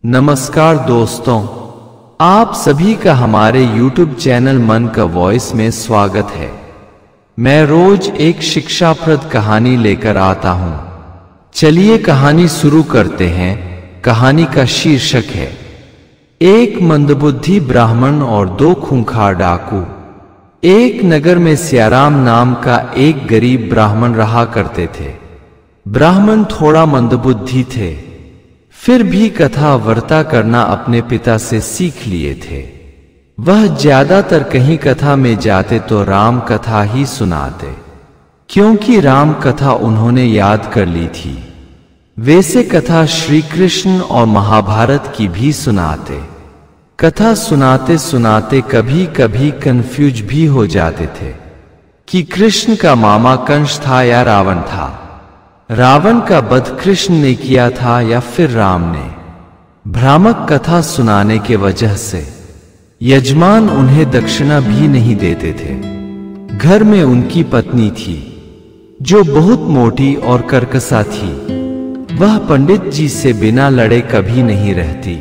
नमस्कार दोस्तों, आप सभी का हमारे YouTube चैनल मन का वॉइस में स्वागत है। मैं रोज एक शिक्षाप्रद कहानी लेकर आता हूं। चलिए कहानी शुरू करते हैं। कहानी का शीर्षक है एक मंदबुद्धि ब्राह्मण और दो खूंखार डाकू। एक नगर में सियाराम नाम का एक गरीब ब्राह्मण रहा करते थे। ब्राह्मण थोड़ा मंदबुद्धि थे, फिर भी कथा वार्ता करना अपने पिता से सीख लिए थे। वह ज्यादातर कहीं कथा में जाते तो राम कथा ही सुनाते, क्योंकि राम कथा उन्होंने याद कर ली थी। वैसे कथा श्री कृष्ण और महाभारत की भी सुनाते। कथा सुनाते सुनाते कभी कभी कंफ्यूज भी हो जाते थे कि कृष्ण का मामा कंस था या रावण था, रावण का वध कृष्ण ने किया था या फिर राम ने। भ्रामक कथा सुनाने के वजह से यजमान उन्हें दक्षिणा भी नहीं देते थे। घर में उनकी पत्नी थी जो बहुत मोटी और कर्कशा थी। वह पंडित जी से बिना लड़े कभी नहीं रहती।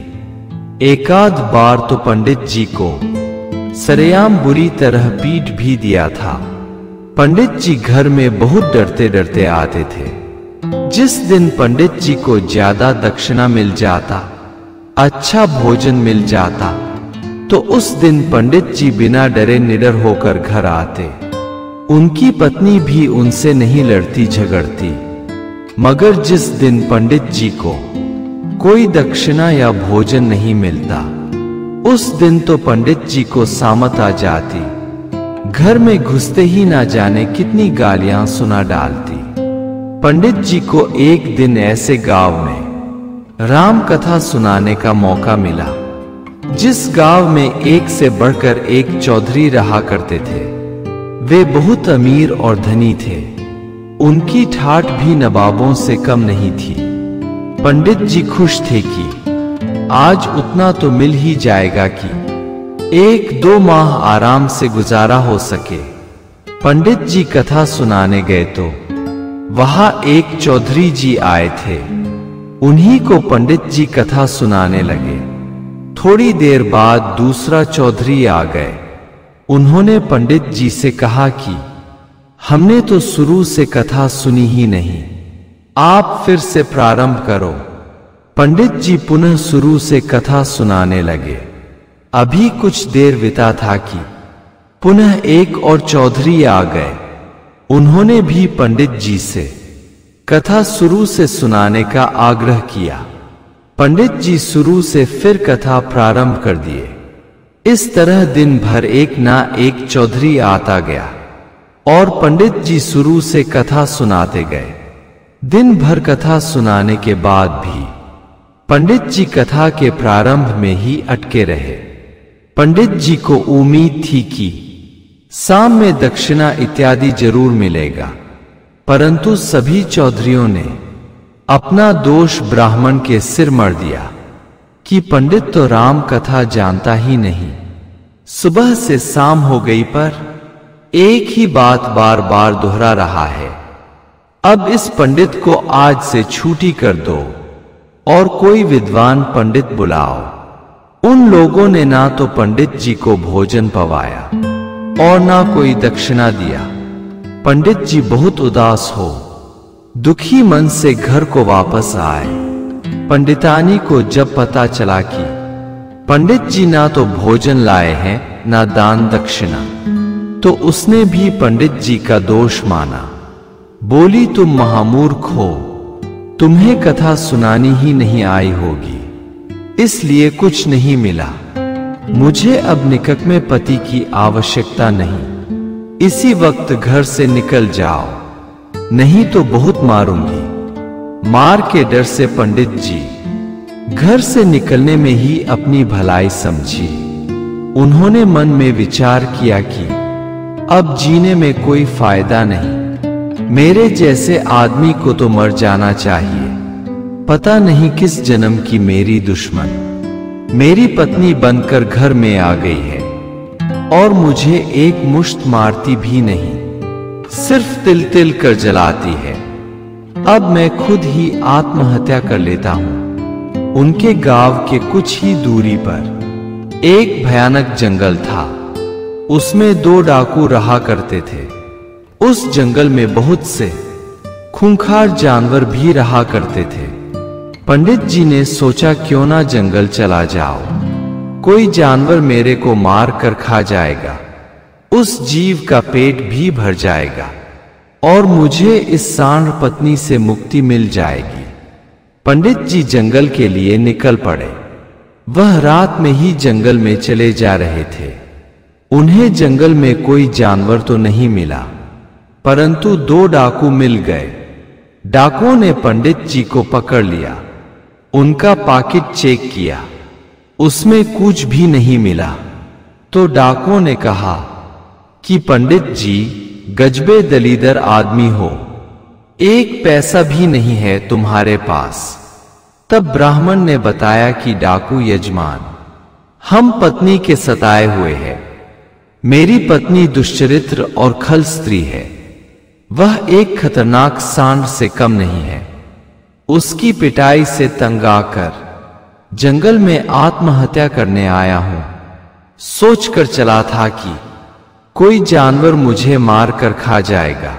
एकाध बार तो पंडित जी को सरेआम बुरी तरह पीट भी दिया था। पंडित जी घर में बहुत डरते डरते आते थे। जिस दिन पंडित जी को ज्यादा दक्षिणा मिल जाता, अच्छा भोजन मिल जाता, तो उस दिन पंडित जी बिना डरे निडर होकर घर आते। उनकी पत्नी भी उनसे नहीं लड़ती झगड़ती। मगर जिस दिन पंडित जी को कोई दक्षिणा या भोजन नहीं मिलता, उस दिन तो पंडित जी को सामत आ जाती। घर में घुसते ही ना जाने कितनी गालियां सुना डालती। पंडित जी को एक दिन ऐसे गांव में राम कथा सुनाने का मौका मिला, जिस गांव में एक से बढ़कर एक चौधरी रहा करते थे। वे बहुत अमीर और धनी थे। उनकी ठाठ भी नवाबों से कम नहीं थी। पंडित जी खुश थे कि आज उतना तो मिल ही जाएगा कि 1-2 माह आराम से गुजारा हो सके। पंडित जी कथा सुनाने गए तो वहां एक चौधरी जी आए थे। उन्हीं को पंडित जी कथा सुनाने लगे। थोड़ी देर बाद दूसरा चौधरी आ गए। उन्होंने पंडित जी से कहा कि हमने तो शुरू से कथा सुनी ही नहीं, आप फिर से प्रारंभ करो। पंडित जी पुनः शुरू से कथा सुनाने लगे। अभी कुछ देर बीता था कि पुनः एक और चौधरी आ गए। उन्होंने भी पंडित जी से कथा शुरू से सुनाने का आग्रह किया। पंडित जी शुरू से फिर कथा प्रारंभ कर दिए। इस तरह दिन भर एक ना एक चौधरी आता गया और पंडित जी शुरू से कथा सुनाते गए। दिन भर कथा सुनाने के बाद भी पंडित जी कथा के प्रारंभ में ही अटके रहे। पंडित जी को उम्मीद थी कि शाम में दक्षिणा इत्यादि जरूर मिलेगा, परंतु सभी चौधरियों ने अपना दोष ब्राह्मण के सिर मढ़ दिया कि पंडित तो राम कथा जानता ही नहीं। सुबह से शाम हो गई पर एक ही बात बार बार दोहरा रहा है। अब इस पंडित को आज से छुट्टी कर दो और कोई विद्वान पंडित बुलाओ। उन लोगों ने ना तो पंडित जी को भोजन पवाया और ना कोई दक्षिणा दिया। पंडित जी बहुत उदास हो दुखी मन से घर को वापस आए। पंडितानी को जब पता चला कि पंडित जी ना तो भोजन लाए हैं ना दान दक्षिणा, तो उसने भी पंडित जी का दोष माना। बोली, तुम महामूर्ख हो, तुम्हें कथा सुनानी ही नहीं आई होगी, इसलिए कुछ नहीं मिला। मुझे अब निकट में पति की आवश्यकता नहीं। इसी वक्त घर से निकल जाओ, नहीं तो बहुत मारूंगी। मार के डर से पंडित जी घर से निकलने में ही अपनी भलाई समझी। उन्होंने मन में विचार किया कि अब जीने में कोई फायदा नहीं। मेरे जैसे आदमी को तो मर जाना चाहिए। पता नहीं किस जन्म की मेरी दुश्मन मेरी पत्नी बनकर घर में आ गई है और मुझे एक मुश्त मारती भी नहीं, सिर्फ तिल तिल कर जलाती है। अब मैं खुद ही आत्महत्या कर लेता हूं। उनके गांव के कुछ ही दूरी पर एक भयानक जंगल था। उसमें 2 डाकू रहा करते थे। उस जंगल में बहुत से खूंखार जानवर भी रहा करते थे। पंडित जी ने सोचा क्यों ना जंगल चला जाओ, कोई जानवर मेरे को मार कर खा जाएगा, उस जीव का पेट भी भर जाएगा और मुझे इस सांड पत्नी से मुक्ति मिल जाएगी। पंडित जी जंगल के लिए निकल पड़े। वह रात में ही जंगल में चले जा रहे थे। उन्हें जंगल में कोई जानवर तो नहीं मिला, परंतु 2 डाकू मिल गए। डाकुओं ने पंडित जी को पकड़ लिया, उनका पॉकेट चेक किया, उसमें कुछ भी नहीं मिला। तो डाकुओं ने कहा कि पंडित जी गजबे दलीदर आदमी हो, 1 पैसा भी नहीं है तुम्हारे पास। तब ब्राह्मण ने बताया कि डाकू यजमान, हम पत्नी के सताए हुए हैं। मेरी पत्नी दुश्चरित्र और खल स्त्री है। वह एक खतरनाक सांड से कम नहीं है। उसकी पिटाई से तंग आकर जंगल में आत्महत्या करने आया हूं। सोचकर चला था कि कोई जानवर मुझे मार कर खा जाएगा,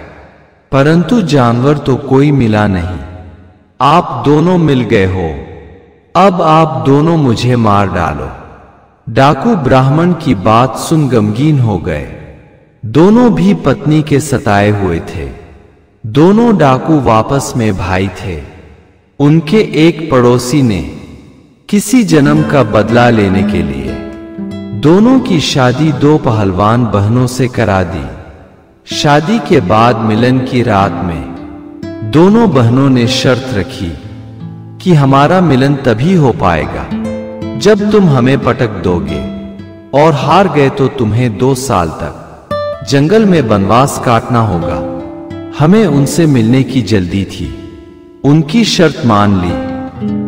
परंतु जानवर तो कोई मिला नहीं। आप दोनों मिल गए हो, अब आप दोनों मुझे मार डालो। डाकू ब्राह्मण की बात सुन गमगीन हो गए। दोनों भी पत्नी के सताए हुए थे। दोनों डाकू आपस में भाई थे। उनके एक पड़ोसी ने किसी जन्म का बदला लेने के लिए दोनों की शादी 2 पहलवान बहनों से करा दी। शादी के बाद मिलन की रात में दोनों बहनों ने शर्त रखी कि हमारा मिलन तभी हो पाएगा जब तुम हमें पटक दोगे, और हार गए तो तुम्हें 2 साल तक जंगल में वनवास काटना होगा। हमें उनसे मिलने की जल्दी थी। उनकी शर्त मान ली,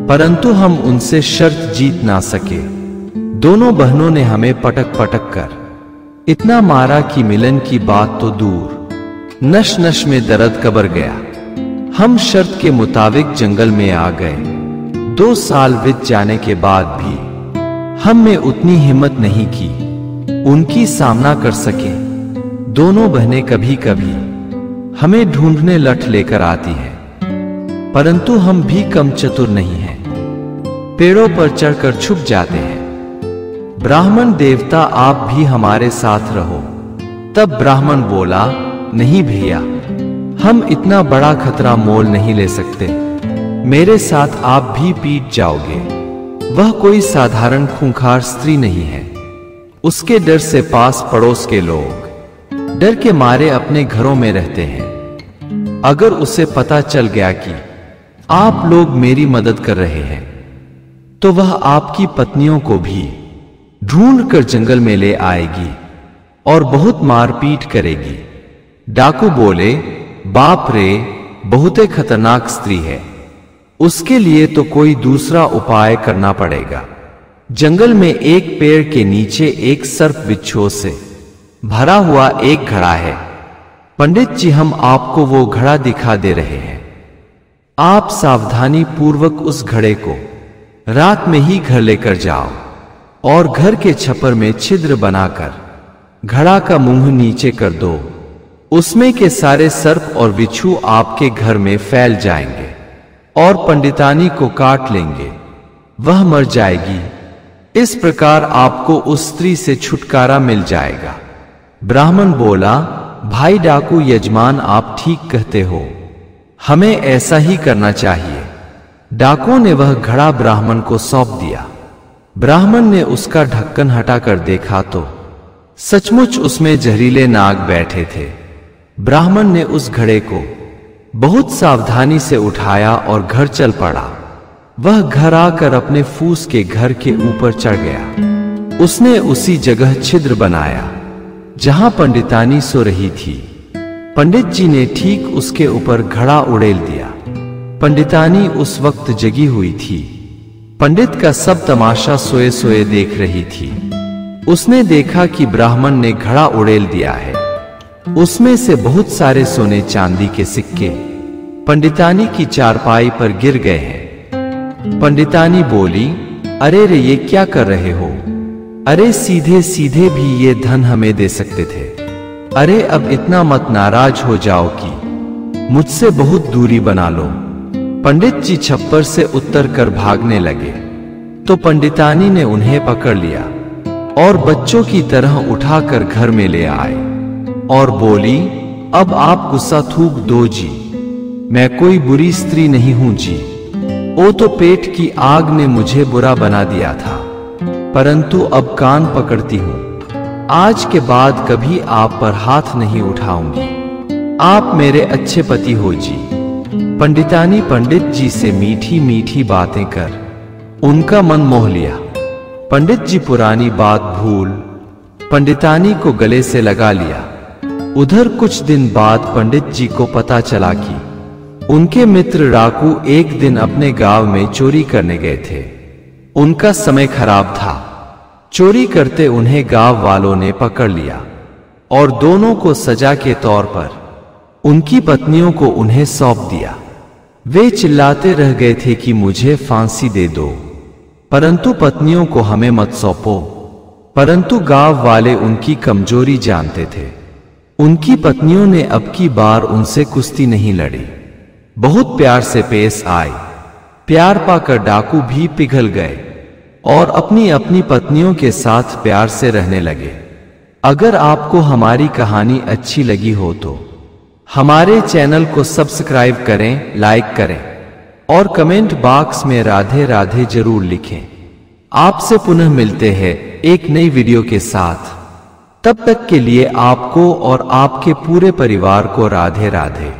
परंतु हम उनसे शर्त जीत ना सके। दोनों बहनों ने हमें पटक पटक कर इतना मारा कि मिलन की बात तो दूर, नश नश में दर्द कबर गया। हम शर्त के मुताबिक जंगल में आ गए। 2 साल बीत जाने के बाद भी हमने उतनी हिम्मत नहीं की उनकी सामना कर सके। दोनों बहनें कभी कभी हमें ढूंढने लठ लेकर आती हैं, परंतु हम भी कम चतुर नहीं हैं। पेड़ों पर चढ़कर छुप जाते हैं। ब्राह्मण देवता आप भी हमारे साथ रहो। तब ब्राह्मण बोला, नहीं भैया, हम इतना बड़ा खतरा मोल नहीं ले सकते। मेरे साथ आप भी पीट जाओगे। वह कोई साधारण खूंखार स्त्री नहीं है। उसके डर से पास पड़ोस के लोग डर के मारे अपने घरों में रहते हैं। अगर उसे पता चल गया कि आप लोग मेरी मदद कर रहे हैं, तो वह आपकी पत्नियों को भी ढूंढ कर जंगल में ले आएगी और बहुत मारपीट करेगी। डाकू बोले, बाप रे, बहुत खतरनाक स्त्री है। उसके लिए तो कोई दूसरा उपाय करना पड़ेगा। जंगल में एक पेड़ के नीचे एक सर्प बिच्छुओं से भरा हुआ एक घड़ा है। पंडित जी, हम आपको वो घड़ा दिखा दे रहे हैं। आप सावधानी पूर्वक उस घड़े को रात में ही घर लेकर जाओ और घर के छप्पर में छिद्र बनाकर घड़ा का मुंह नीचे कर दो। उसमें के सारे सर्प और बिच्छू आपके घर में फैल जाएंगे और पंडितानी को काट लेंगे। वह मर जाएगी। इस प्रकार आपको उस स्त्री से छुटकारा मिल जाएगा। ब्राह्मण बोला, भाई डाकू यजमान, आप ठीक कहते हो, हमें ऐसा ही करना चाहिए। डाकुओं ने वह घड़ा ब्राह्मण को सौंप दिया। ब्राह्मण ने उसका ढक्कन हटाकर देखा तो सचमुच उसमें जहरीले नाग बैठे थे। ब्राह्मण ने उस घड़े को बहुत सावधानी से उठाया और घर चल पड़ा। वह घर आकर अपने फूस के घर के ऊपर चढ़ गया। उसने उसी जगह छिद्र बनाया जहां पंडितानी सो रही थी। पंडित जी ने ठीक उसके ऊपर घड़ा उड़ेल दिया। पंडितानी उस वक्त जगी हुई थी। पंडित का सब तमाशा सोए सोए देख रही थी। उसने देखा कि ब्राह्मण ने घड़ा उड़ेल दिया है। उसमें से बहुत सारे सोने चांदी के सिक्के पंडितानी की चारपाई पर गिर गए हैं। पंडितानी बोली, अरे रे ये क्या कर रहे हो? अरे सीधे सीधे भी ये धन हमें दे सकते थे। अरे अब इतना मत नाराज हो जाओ कि मुझसे बहुत दूरी बना लो। पंडित जी छप्पर से उतर कर भागने लगे तो पंडितानी ने उन्हें पकड़ लिया और बच्चों की तरह उठाकर घर में ले आए और बोली, अब आप गुस्सा थूक दो जी, मैं कोई बुरी स्त्री नहीं हूं जी। वो तो पेट की आग ने मुझे बुरा बना दिया था, परंतु अब कान पकड़ती हूं। आज के बाद कभी आप पर हाथ नहीं उठाऊंगी। आप मेरे अच्छे पति हो जी। पंडितानी पंडित जी से मीठी मीठी बातें कर उनका मन मोह लिया। पंडित जी पुरानी बात भूल पंडितानी को गले से लगा लिया। उधर कुछ दिन बाद पंडित जी को पता चला कि उनके मित्र डाकू एक दिन अपने गांव में चोरी करने गए थे। उनका समय खराब था। चोरी करते उन्हें गांव वालों ने पकड़ लिया और दोनों को सजा के तौर पर उनकी पत्नियों को उन्हें सौंप दिया। वे चिल्लाते रह गए थे कि मुझे फांसी दे दो, परंतु पत्नियों को हमें मत सौंपो। परंतु गांव वाले उनकी कमजोरी जानते थे। उनकी पत्नियों ने अब की बार उनसे कुश्ती नहीं लड़ी, बहुत प्यार से पेश आए। प्यार पाकर डाकू भी पिघल गए और अपनी अपनी पत्नियों के साथ प्यार से रहने लगे। अगर आपको हमारी कहानी अच्छी लगी हो तो हमारे चैनल को सब्सक्राइब करें, लाइक करें और कमेंट बॉक्स में राधे राधे जरूर लिखें। आपसे पुनः मिलते हैं एक नई वीडियो के साथ। तब तक के लिए आपको और आपके पूरे परिवार को राधे राधे।